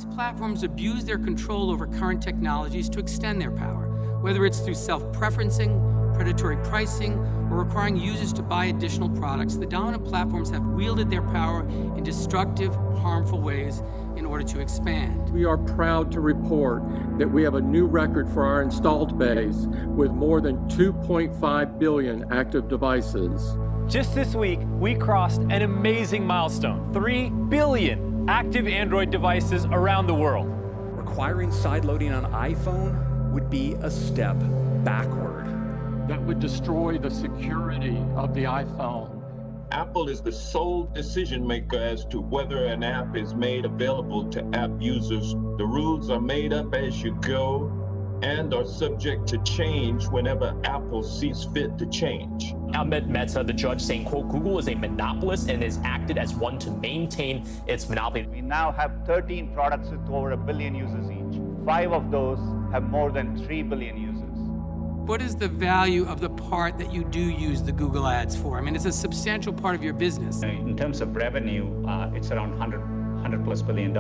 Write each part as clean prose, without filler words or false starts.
These platforms abuse their control over current technologies to extend their power, whether it's through self-preferencing, predatory pricing, or requiring users to buy additional products. The dominant platforms have wielded their power in destructive, harmful ways in order to expand. We are proud to report that we have a new record for our installed base with more than 2.5 billion active devices. Just this week, we crossed an amazing milestone: 3 billion active Android devices around the world. Requiring sideloading on iPhone would be a step backward. That would destroy the security of the iPhone. Apple is the sole decision maker as to whether an app is made available to app users. The rules are made up as you go and are subject to change whenever Apple sees fit to change. Ahmed Mehta, the judge, saying, quote, Google is a monopolist and has acted as one to maintain its monopoly. We now have 13 products with over 1 billion users each. 5 of those have more than 3 billion users. What is the value of the part that you do use the Google ads for? I mean, it's a substantial part of your business. In terms of revenue, it's around $100+ billion.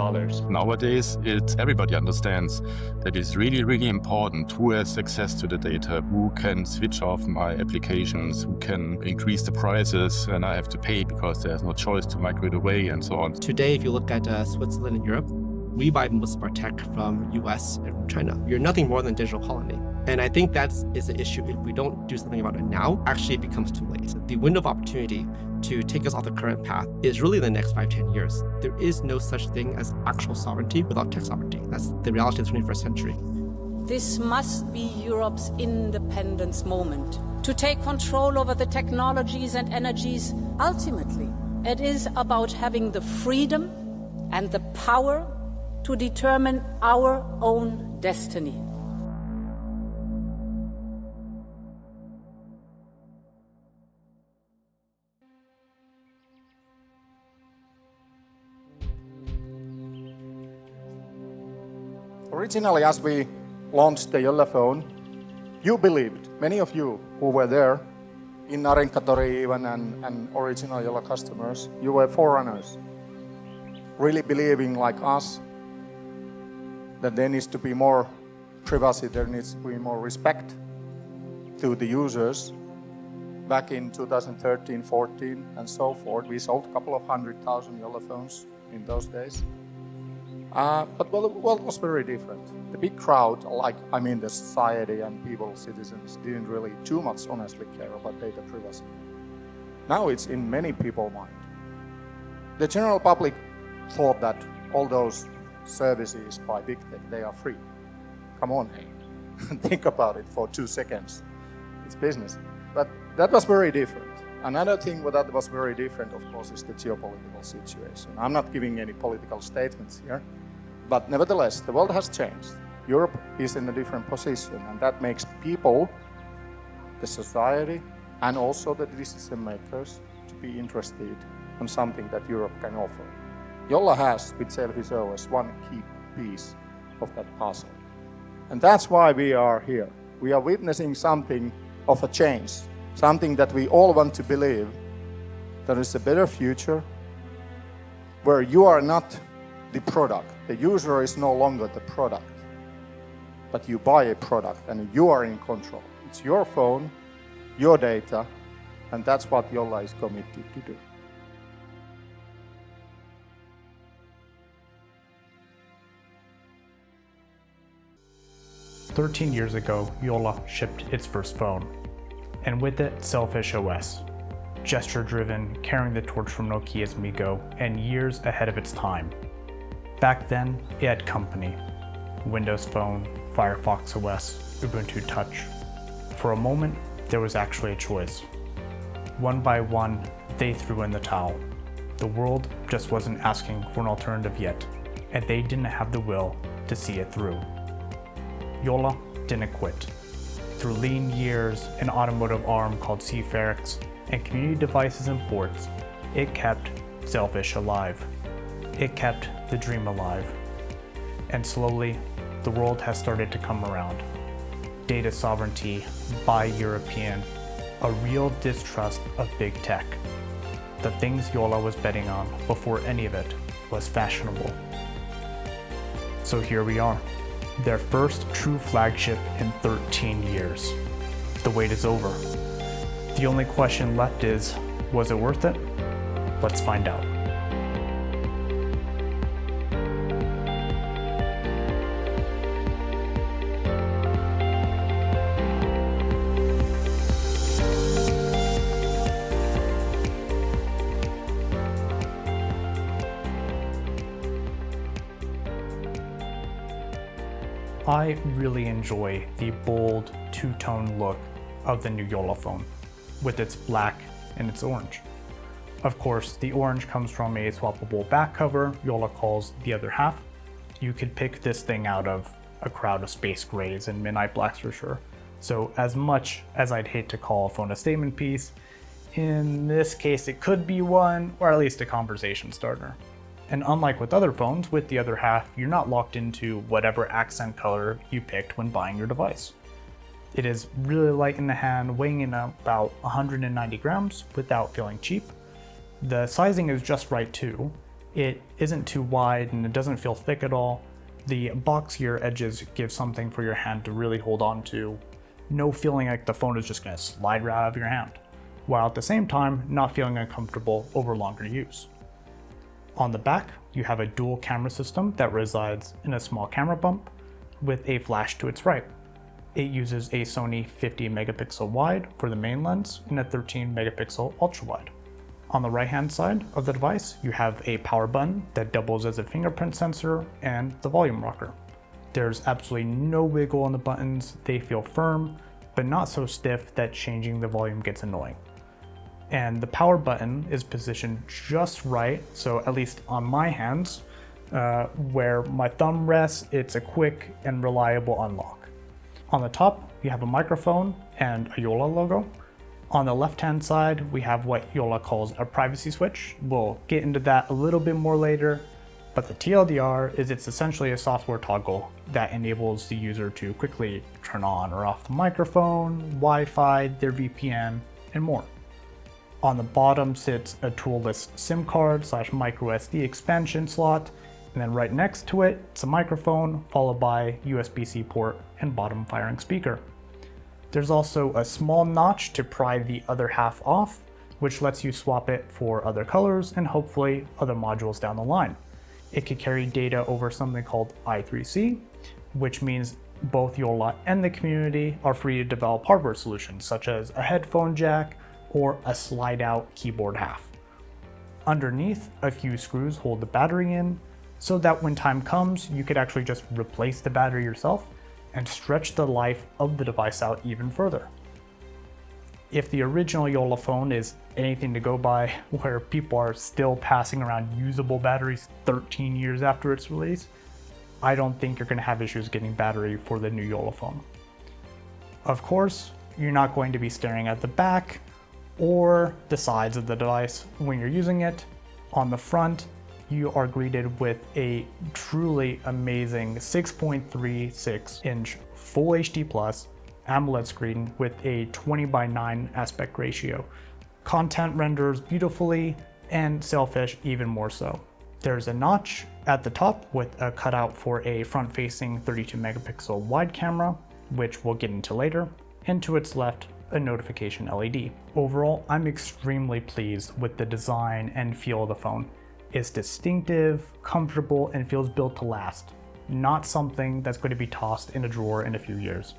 Nowadays, everybody understands that it's really, really important who has access to the data, who can switch off my applications, who can increase the prices, and I have to pay because there's no choice to migrate away and so on. Today, if you look at Switzerland and Europe, we buy most of our tech from US and China. You're nothing more than a digital colony. And I think that is an issue. If we don't do something about it now, actually it becomes too late. The window of opportunity to take us off the current path is really the next 5-10 years. There is no such thing as actual sovereignty without tech sovereignty. That's the reality of the 21st century. This must be Europe's independence moment. To take control over the technologies and energies, ultimately, it is about having the freedom and the power to determine our own destiny. Originally, as we launched the Jolla Phone, you believed, many of you who were there, in Narenkatori even and original Jolla customers, you were forerunners, really believing like us that there needs to be more privacy, there needs to be more respect to the users. Back in 2013, 14, and so forth, we sold a couple of 100,000 Jolla phones in those days. But the world was very different. The big crowd, the society and people, citizens, didn't really too much honestly care about data privacy. Now it's in many people's mind. The general public thought that all those services by big tech, they are free. Come on, think about it for 2 seconds. It's business. But that was very different. Another thing that was very different, of course, is the geopolitical situation. I'm not giving any political statements here, but nevertheless, the world has changed. Europe is in a different position, and that makes people, the society, and also the decision makers to be interested in something that Europe can offer. Jolla has, with Sailfish OS, one key piece of that puzzle. And that's why we are here. We are witnessing something of a change. Something that we all want to believe, that is a better future where you are not the product. The user is no longer the product, but you buy a product and you are in control. It's your phone, your data, and that's what Jolla is committed to do. "13 years ago, Jolla shipped its first phone. And with it, Sailfish OS. Gesture-driven, carrying the torch from Nokia's MeeGo, and years ahead of its time. Back then, it had company. Windows Phone, Firefox OS, Ubuntu Touch. For a moment, there was actually a choice. One by one, they threw in the towel. The world just wasn't asking for an alternative yet, and they didn't have the will to see it through. Jolla didn't quit. Through lean years, an automotive arm called Seafarix, and community devices and ports, it kept Sailfish alive. It kept the dream alive. And slowly, the world has started to come around. Data sovereignty, buy European, a real distrust of big tech. The things Jolla was betting on before any of it was fashionable. So here we are, their first true flagship in 13 years. The wait is over. The only question left is, was it worth it? Let's find out. I really enjoy the bold two-tone look of the new Jolla Phone, with its black and its orange. Of course, the orange comes from a swappable back cover Jolla calls the other half. You could pick this thing out of a crowd of space grays and midnight blacks for sure. So as much as I'd hate to call a phone a statement piece, in this case it could be one, or at least a conversation starter. And unlike with other phones, with the other half, you're not locked into whatever accent color you picked when buying your device. It is really light in the hand, weighing in about 190 grams without feeling cheap. The sizing is just right too. It isn't too wide and it doesn't feel thick at all. The boxier edges give something for your hand to really hold on to. No feeling like the phone is just going to slide right out of your hand, while at the same time not feeling uncomfortable over longer use. On the back, you have a dual camera system that resides in a small camera bump with a flash to its right. It uses a Sony 50 megapixel wide for the main lens and a 13 megapixel ultra wide. On the right hand side of the device, you have a power button that doubles as a fingerprint sensor and the volume rocker. There's absolutely no wiggle on the buttons. They feel firm, but not so stiff that changing the volume gets annoying. And the power button is positioned just right, so at least on my hands, where my thumb rests, it's a quick and reliable unlock. On the top, you have a microphone and a Jolla logo. On the left-hand side, we have what Jolla calls a privacy switch. We'll get into that a little bit more later, but the TLDR is it's essentially a software toggle that enables the user to quickly turn on or off the microphone, Wi-Fi, their VPN, and more. On the bottom sits a toolless SIM card / micro SD expansion slot, and then right next to it, it's a microphone followed by USB-C port and bottom firing speaker. There's also a small notch to pry the other half off, which lets you swap it for other colors and hopefully other modules down the line. It could carry data over something called I3C, which means both Jolla and the community are free to develop hardware solutions such as a headphone jack or a slide-out keyboard half. Underneath, a few screws hold the battery in, so that when time comes, you could actually just replace the battery yourself and stretch the life of the device out even further. If the original Jolla Phone is anything to go by, where people are still passing around usable batteries 13 years after its release, I don't think you're going to have issues getting battery for the new Jolla Phone. Of course, you're not going to be staring at the back or the sides of the device when you're using it. On the front, you are greeted with a truly amazing 6.36 inch Full HD Plus AMOLED screen with a 20:9 aspect ratio. Content renders beautifully, and Sailfish even more so. There's a notch at the top with a cutout for a front-facing 32 megapixel wide camera, which we'll get into later, and to its left, a notification LED. Overall, I'm extremely pleased with the design and feel of the phone. It's distinctive, comfortable, and feels built to last. Not something that's going to be tossed in a drawer in a few years.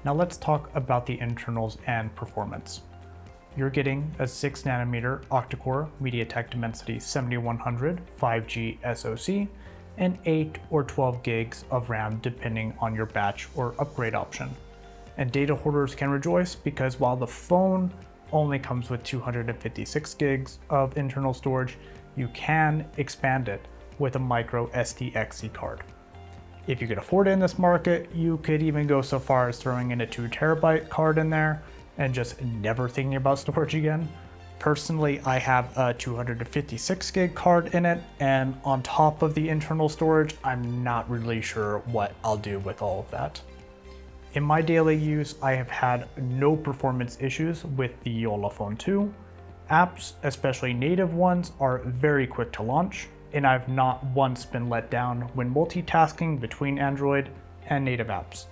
Now let's talk about the internals and performance. You're getting a 6nm octa-core MediaTek Dimensity 7100 5G SoC and 8 or 12 gigs of RAM depending on your batch or upgrade option. And data hoarders can rejoice because while the phone only comes with 256 gigs of internal storage, you can expand it with a micro SD-XC card. If you could afford it in this market, you could even go so far as throwing in a 2 terabyte card in there and just never thinking about storage again. Personally, I have a 256 gig card in it, and on top of the internal storage, I'm not really sure what I'll do with all of that. In my daily use, I have had no performance issues with the Jolla Phone 2. Apps, especially native ones, are very quick to launch, and I've not once been let down when multitasking between Android and native apps.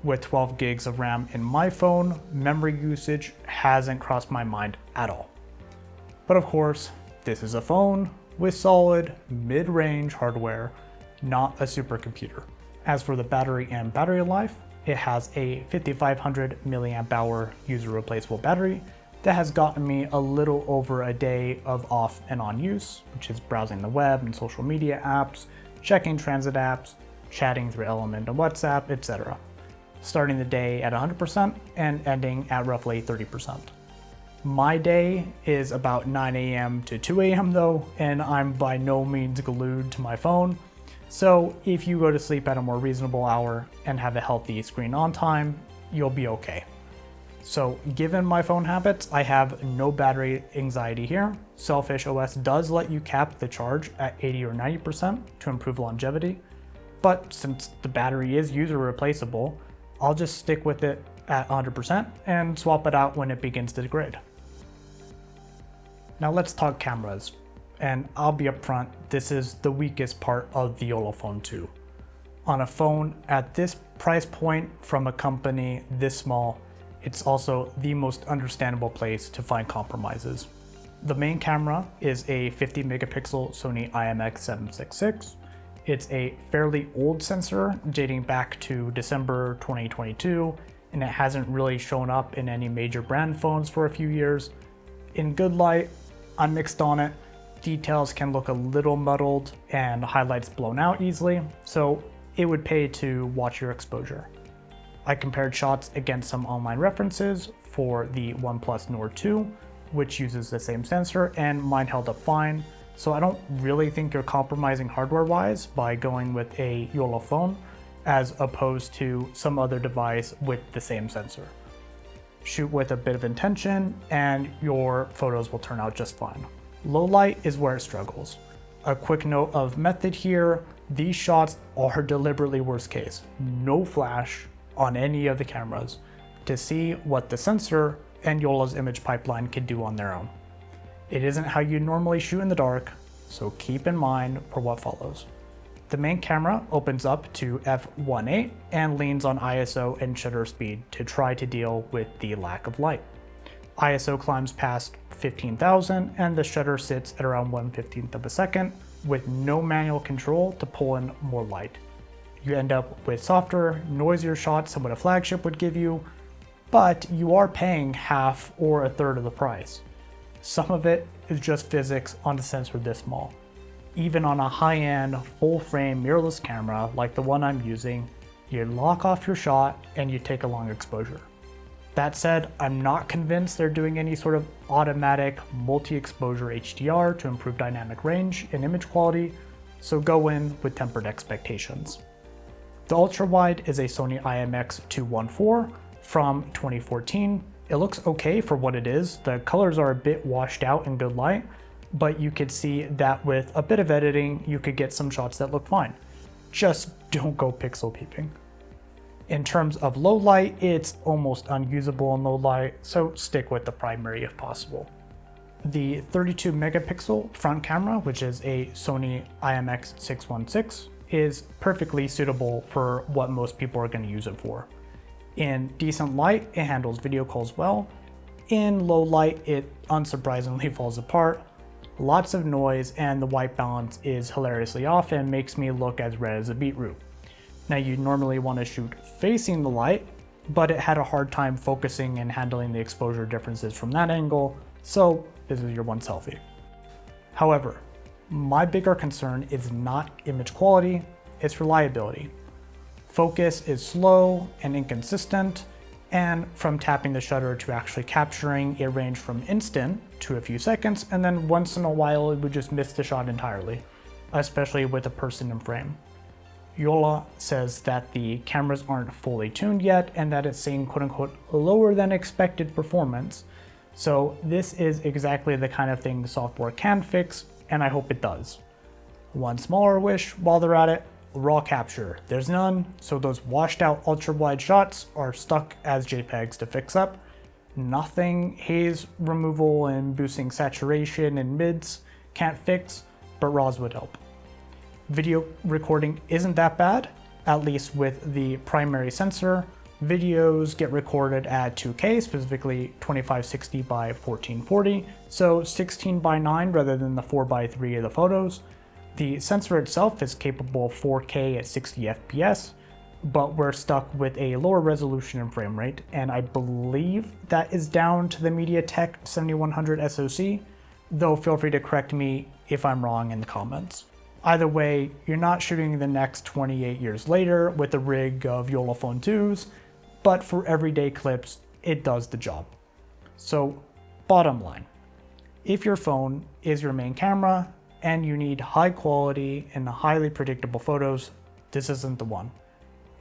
With 12 gigs of RAM in my phone, memory usage hasn't crossed my mind at all. But of course, this is a phone with solid mid-range hardware, not a supercomputer. As for the battery and battery life, it has a 5500 mAh user replaceable battery that has gotten me a little over a day of off and on use, which is browsing the web and social media apps, checking transit apps, chatting through Element and WhatsApp, etc. Starting the day at 100% and ending at roughly 30%. My day is about 9 a.m. to 2 a.m. though, and I'm by no means glued to my phone. So if you go to sleep at a more reasonable hour and have a healthy screen on time, you'll be okay. So given my phone habits, I have no battery anxiety here. Sailfish OS does let you cap the charge at 80 or 90% to improve longevity, but since the battery is user replaceable, I'll just stick with it at 100% and swap it out when it begins to degrade. Now let's talk cameras, and I'll be upfront, this is the weakest part of the Jolla Phone 2. On a phone at this price point from a company this small, it's also the most understandable place to find compromises. The main camera is a 50 megapixel Sony IMX766. It's a fairly old sensor dating back to December 2022, and it hasn't really shown up in any major brand phones for a few years. In good light, I'm mixed on it. Details can look a little muddled and highlights blown out easily, so it would pay to watch your exposure. I compared shots against some online references for the OnePlus Nord 2, which uses the same sensor, and mine held up fine. So I don't really think you're compromising hardware-wise by going with a Jolla Phone as opposed to some other device with the same sensor. Shoot with a bit of intention and your photos will turn out just fine. Low light is where it struggles. A quick note of method here, these shots are deliberately worst case. No flash on any of the cameras to see what the sensor and Jolla's image pipeline can do on their own. It isn't how you normally shoot in the dark, so keep in mind for what follows. The main camera opens up to f1.8 and leans on ISO and shutter speed to try to deal with the lack of light. ISO climbs past 15,000 and the shutter sits at around 1/15 of a second with no manual control to pull in more light. You end up with softer, noisier shots than what a flagship would give you, but you are paying half or a third of the price. Some of it is just physics on a sensor this small. Even on a high-end, full-frame mirrorless camera like the one I'm using, you lock off your shot and you take a long exposure. That said, I'm not convinced they're doing any sort of automatic multi-exposure HDR to improve dynamic range and image quality, so go in with tempered expectations. The ultra-wide is a Sony IMX214 from 2014. It looks okay for what it is. The colors are a bit washed out in good light, but you could see that with a bit of editing, you could get some shots that look fine. Just don't go pixel peeping. In terms of low light, it's almost unusable in low light, so stick with the primary if possible. The 32 megapixel front camera, which is a Sony IMX616, is perfectly suitable for what most people are going to use it for. In decent light, it handles video calls well. In low light, it unsurprisingly falls apart. Lots of noise, and the white balance is hilariously off and makes me look as red as a beetroot. Now you normally want to shoot facing the light, but it had a hard time focusing and handling the exposure differences from that angle, so this is your one selfie. However, my bigger concern is not image quality, it's reliability. Focus is slow and inconsistent, and from tapping the shutter to actually capturing, it ranged from instant to a few seconds, and then once in a while it would just miss the shot entirely, especially with a person in frame. Jolla says that the cameras aren't fully tuned yet and that it's seeing quote-unquote lower than expected performance. So this is exactly the kind of thing the software can fix, and I hope it does. One smaller wish while they're at it, raw capture. There's none, so those washed out ultra wide shots are stuck as JPEGs to fix up. Nothing haze removal and boosting saturation and mids can't fix. but RAWs would help. Video recording isn't that bad, at least with the primary sensor. Videos get recorded at 2K, specifically 2560 by 1440, so 16 by 9 rather than the 4 by 3 of the photos. The sensor itself is capable of 4K at 60 FPS, but we're stuck with a lower resolution and frame rate, and I believe that is down to the MediaTek 7100 SoC, though feel free to correct me if I'm wrong in the comments. Either way, you're not shooting the next 28 years later with a rig of Jolla Phone 2s, but for everyday clips, it does the job. So, bottom line, if your phone is your main camera and you need high quality and highly predictable photos, this isn't the one.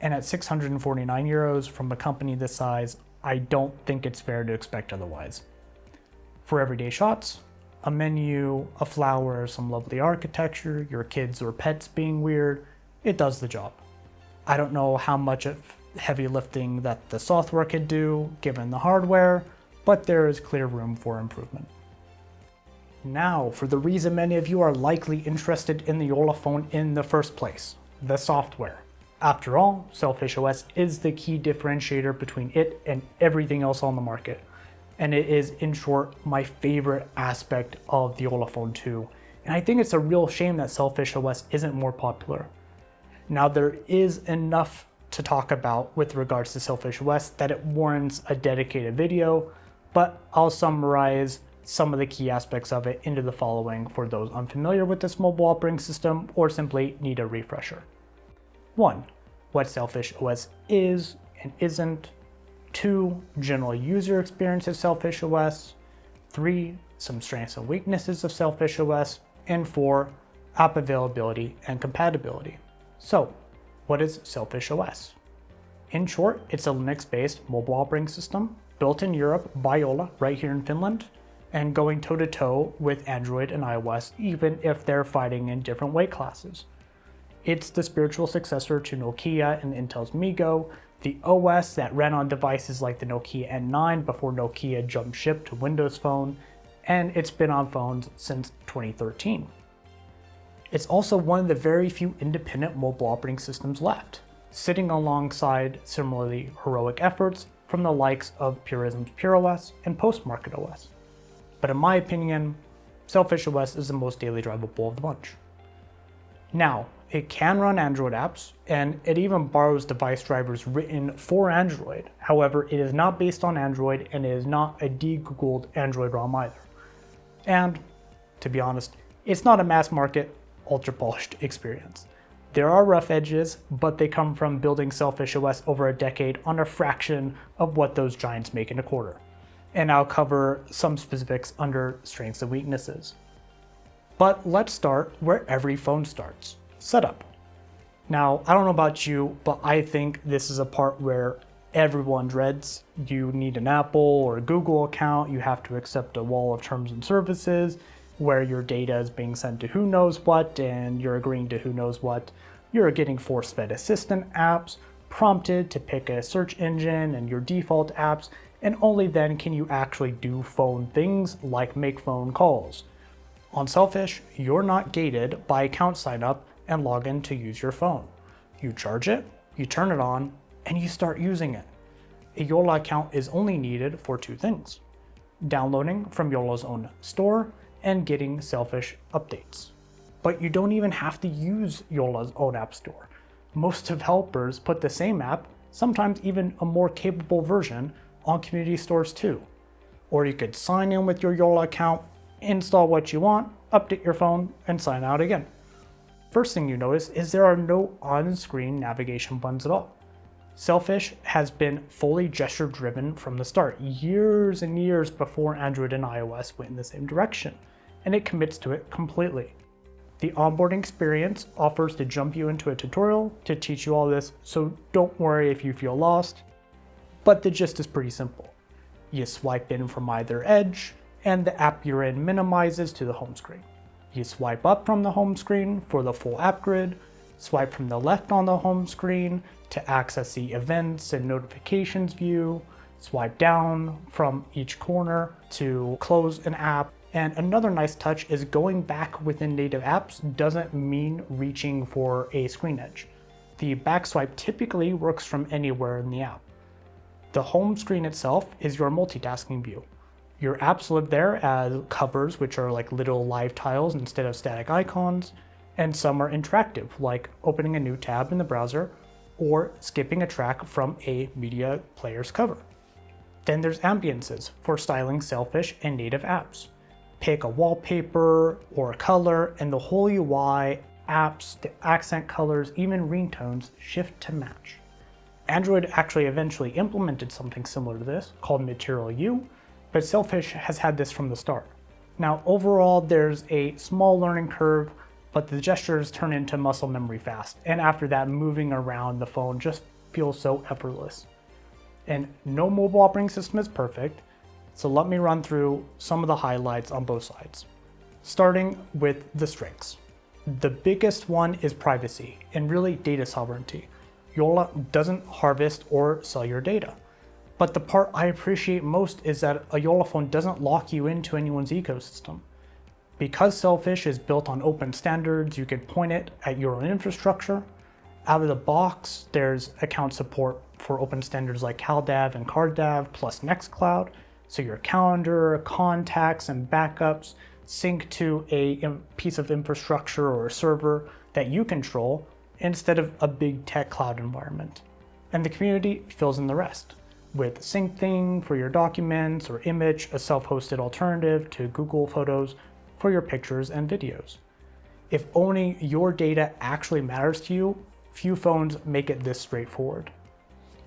And at 649 euros from a company this size, I don't think it's fair to expect otherwise. For everyday shots, a menu, a flower, some lovely architecture, your kids or pets being weird, it does the job. I don't know how much of heavy lifting that the software could do given the hardware, but there is clear room for improvement. Now, for the reason many of you are likely interested in the Jolla Phone in the first place, the software. After all, Sailfish OS is the key differentiator between it and everything else on the market. And it is, in short, my favorite aspect of the Jolla Phone 2. And I think it's a real shame that Sailfish OS isn't more popular. Now, there is enough to talk about with regards to Sailfish OS that it warrants a dedicated video, but I'll summarize some of the key aspects of it into the following for those unfamiliar with this mobile operating system or simply need a refresher. 1. What Sailfish OS is and isn't. 2. General user experience of Sailfish OS. 3. Some strengths and weaknesses of Sailfish OS. And 4. App availability and compatibility. So, what is Sailfish OS? In short, it's a Linux-based mobile operating system built in Europe by Jolla right here in Finland, and going toe-to-toe with Android and iOS even if they're fighting in different weight classes. It's the spiritual successor to Nokia and Intel's MeeGo, the OS that ran on devices like the Nokia N9 before Nokia jumped ship to Windows Phone, and it's been on phones since 2013. It's also one of the very few independent mobile operating systems left, sitting alongside similarly heroic efforts from the likes of Purism's PureOS and Postmarket OS. But in my opinion, Sailfish OS is the most daily drivable of the bunch. Now, it can run Android apps, and it even borrows device drivers written for Android. However, it is not based on Android, and it is not a de-googled Android ROM either. And, to be honest, it's not a mass market, ultra-polished experience. There are rough edges, but they come from building Sailfish OS over a decade on a fraction of what those giants make in a quarter. And I'll cover some specifics under strengths and weaknesses. But let's start where every phone starts. Setup. Now, I don't know about you, but I think this is a part where everyone dreads. You need an Apple or a Google account, you have to accept a wall of terms and services where your data is being sent to who knows what and you're agreeing to who knows what. You're getting force-fed assistant apps, prompted to pick a search engine and your default apps, and only then can you actually do phone things like make phone calls. On Sailfish, you're not gated by account sign up and log in to use your phone. You charge it, you turn it on, and you start using it. A Jolla account is only needed for two things: downloading from Jolla's own store and getting Sailfish updates. But you don't even have to use Jolla's own app store. Most developers put the same app, sometimes even a more capable version, on community stores too. Or you could sign in with your Jolla account, install what you want, update your phone, and sign out again. First thing you notice is there are no on-screen navigation buttons at all. Sailfish has been fully gesture-driven from the start, years and years before Android and iOS went in the same direction, and it commits to it completely. The onboarding experience offers to jump you into a tutorial to teach you all this, so don't worry if you feel lost, but the gist is pretty simple. You swipe in from either edge, and the app you're in minimizes to the home screen. You swipe up from the home screen for the full app grid, swipe from the left on the home screen to access the events and notifications view, swipe down from each corner to close an app, And another nice touch is going back within native apps doesn't mean reaching for a screen edge. The back swipe typically works from anywhere in the app. The home screen itself is your multitasking view. Your apps live there as covers, which are like little live tiles instead of static icons, and some are interactive, like opening a new tab in the browser or skipping a track from a media player's cover. Then there's ambiances for styling Sailfish and native apps. Pick a wallpaper or a color, and the whole UI, apps, the accent colors, even ringtones shift to match. Android actually eventually implemented something similar to this called Material U, but Sailfish has had this from the start. Now overall there's a small learning curve, but the gestures turn into muscle memory fast, and after that moving around the phone just feels so effortless. And no mobile operating system is perfect, so let me run through some of the highlights on both sides. Starting with the strengths. The biggest one is privacy and really data sovereignty. Jolla doesn't harvest or sell your data. But the part I appreciate most is that a Jolla phone doesn't lock you into anyone's ecosystem. Because Sailfish is built on open standards, you can point it at your own infrastructure. Out of the box, there's account support for open standards like CalDAV and CardDAV plus Nextcloud, so your calendar, contacts, and backups sync to a piece of infrastructure or a server that you control instead of a big tech cloud environment. And the community fills in the rest, with SyncThing for your documents or Image, a self-hosted alternative to Google Photos for your pictures and videos. If owning your data actually matters to you, few phones make it this straightforward.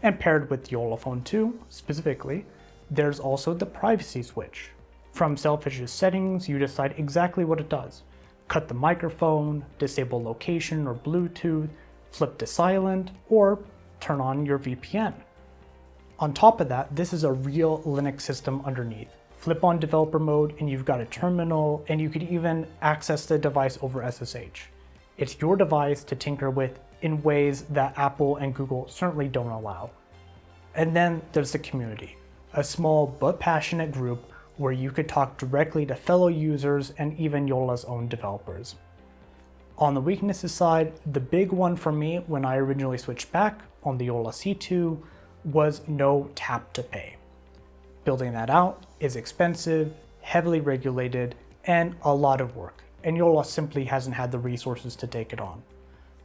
And paired with Jolla Phone 2 specifically, there's also the privacy switch. From Sailfish's settings, you decide exactly what it does. Cut the microphone, disable location or Bluetooth, flip to silent, or turn on your VPN. On top of that, this is a real Linux system underneath. Flip on developer mode and you've got a terminal, and you could even access the device over SSH. It's your device to tinker with in ways that Apple and Google certainly don't allow. And then there's the community, a small but passionate group where you could talk directly to fellow users and even Jolla's own developers. On the weaknesses side, the big one for me when I originally switched back on the Jolla C2 was no tap to pay. Building that out is expensive, heavily regulated, and a lot of work, and Jolla simply hasn't had the resources to take it on.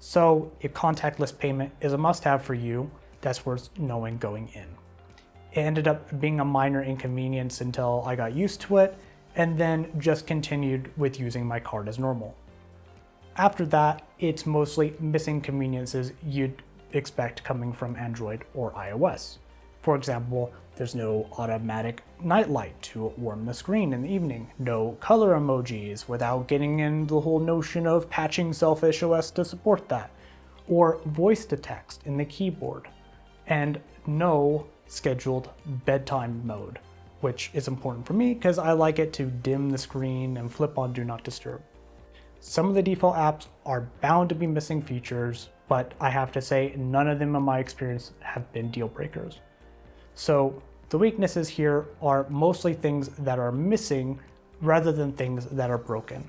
So if contactless payment is a must-have for you, that's worth knowing going in. It ended up being a minor inconvenience until I got used to it, and then just continued with using my card as normal. After that, it's mostly missing conveniences you'd expect coming from Android or iOS. For example, there's no automatic nightlight to warm the screen in the evening, no color emojis without getting into the whole notion of patching Sailfish OS to support that, or voice to text in the keyboard, and no scheduled bedtime mode, which is important for me because I like it to dim the screen and flip on Do Not Disturb. Some of the default apps are bound to be missing features, but I have to say none of them in my experience have been deal breakers. So the weaknesses here are mostly things that are missing rather than things that are broken.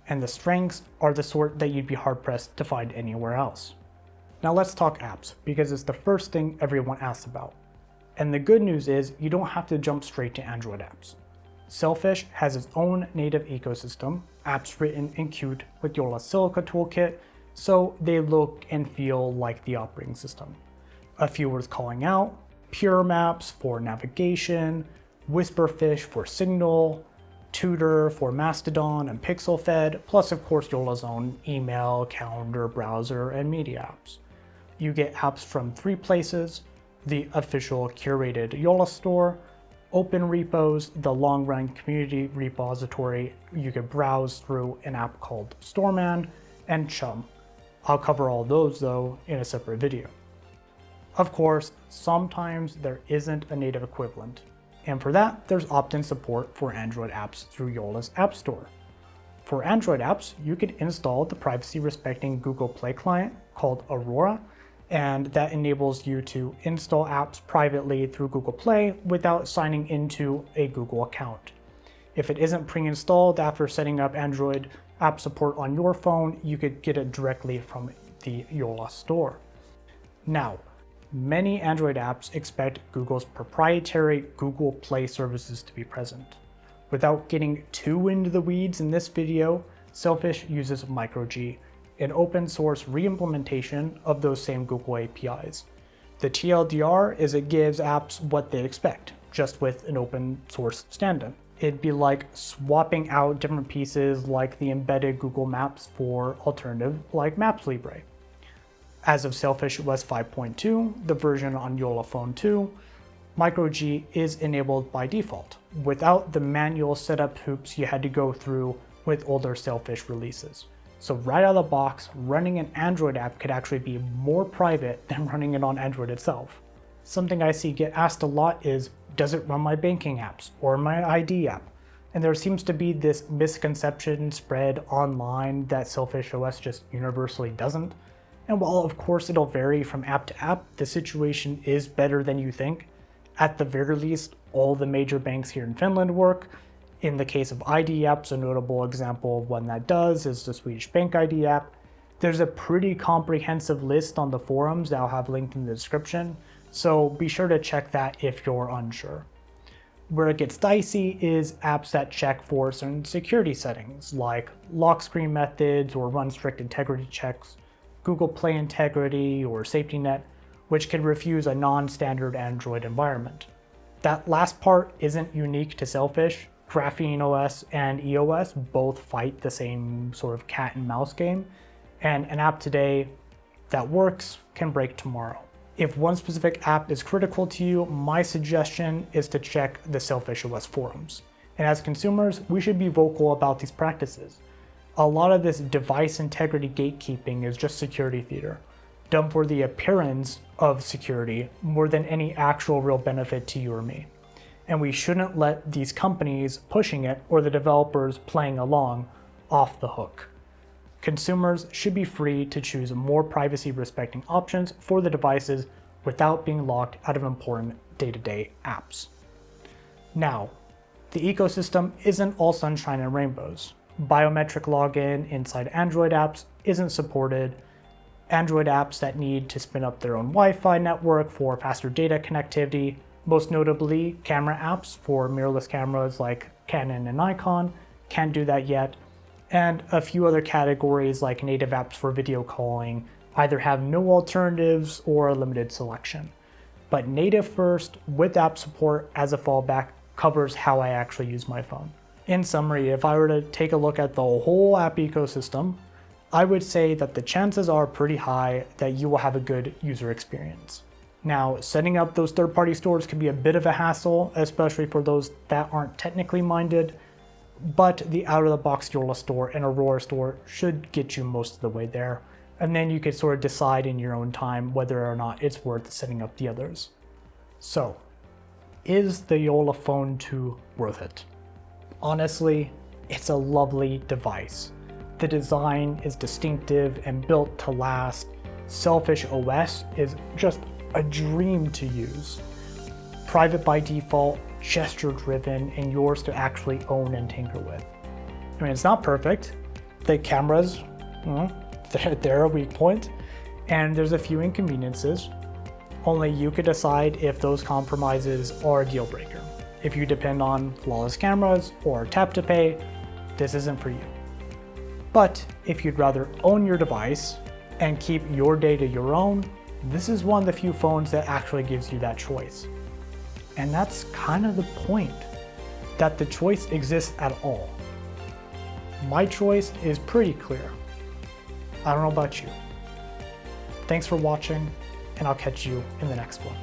And the strengths are the sort that you'd be hard pressed to find anywhere else. Now let's talk apps, because it's the first thing everyone asks about. And the good news is you don't have to jump straight to Android apps. Sailfish has its own native ecosystem, apps written in Qt with Jolla Silica toolkit, so they look and feel like the operating system. A few worth calling out: Pure Maps for navigation, Whisperfish for Signal, Tutor for Mastodon and PixelFed, plus of course Jolla's own email, calendar, browser, and media apps. You get apps from 3 places: the official curated Jolla store, open repos, the long-run community repository you could browse through an app called Storeman, and Chum. I'll cover all those though in a separate video. Of course, sometimes there isn't a native equivalent, and for that there's opt-in support for Android apps through Jolla's App Store. For Android apps, you could install the privacy-respecting Google Play client called Aurora, and that enables you to install apps privately through Google Play without signing into a Google account. If it isn't pre-installed after setting up Android app support on your phone, you could get it directly from the Jolla store. Now, many Android apps expect Google's proprietary Google Play services to be present. Without getting too into the weeds in this video, Sailfish uses MicroG, an open source re-implementation of those same Google APIs. The TLDR is it gives apps what they expect, just with an open source stand-in. It'd be like swapping out different pieces like the embedded Google Maps for alternative like Maps Libre. As of Sailfish OS 5.2, the version on Jolla Phone 2, MicroG is enabled by default, without the manual setup hoops you had to go through with older Sailfish releases. So right out of the box, running an Android app could actually be more private than running it on Android itself. Something I see get asked a lot is, does it run my banking apps or my ID app? And there seems to be this misconception spread online that Sailfish OS just universally doesn't. And while of course it'll vary from app to app, the situation is better than you think. At the very least, all the major banks here in Finland work. In the case of ID apps, a notable example of one that does is the Swedish Bank ID app. There's a pretty comprehensive list on the forums that I'll have linked in the description, so be sure to check that if you're unsure. Where it gets dicey is apps that check for certain security settings, like lock screen methods or run strict integrity checks, Google Play integrity or safety net, which can refuse a non-standard Android environment. That last part isn't unique to Sailfish. Graphene OS and EOS both fight the same sort of cat and mouse game, and an app today that works can break tomorrow. If one specific app is critical to you, my suggestion is to check the Sailfish OS forums. And as consumers, we should be vocal about these practices. A lot of this device integrity gatekeeping is just security theater, done for the appearance of security more than any actual real benefit to you or me. And we shouldn't let these companies pushing it or the developers playing along off the hook. Consumers should be free to choose more privacy-respecting options for the devices without being locked out of important day-to-day apps. Now, the ecosystem isn't all sunshine and rainbows. Biometric login inside Android apps isn't supported. Android apps that need to spin up their own Wi-Fi network for faster data connectivity, most notably camera apps for mirrorless cameras like Canon and Nikon, can't do that yet. And a few other categories like native apps for video calling either have no alternatives or a limited selection. But native first with app support as a fallback covers how I actually use my phone. In summary, if I were to take a look at the whole app ecosystem, I would say that the chances are pretty high that you will have a good user experience. Now, setting up those third-party stores can be a bit of a hassle, especially for those that aren't technically minded, but the out-of-the-box Jolla store and Aurora store should get you most of the way there, and then you can sort of decide in your own time whether or not it's worth setting up the others. So, is the Jolla Phone 2 worth it? Honestly, it's a lovely device. The design is distinctive and built to last. Sailfish OS is just a dream to use. Private by default, gesture-driven, and yours to actually own and tinker with. I mean, it's not perfect. The cameras, they're a weak point, and there's a few inconveniences. Only you could decide if those compromises are a deal breaker. If you depend on flawless cameras or tap to pay, this isn't for you. But if you'd rather own your device and keep your data your own, this is one of the few phones that actually gives you that choice. And that's kind of the point, that the choice exists at all. My choice is pretty clear. I don't know about you. Thanks for watching, and I'll catch you in the next one.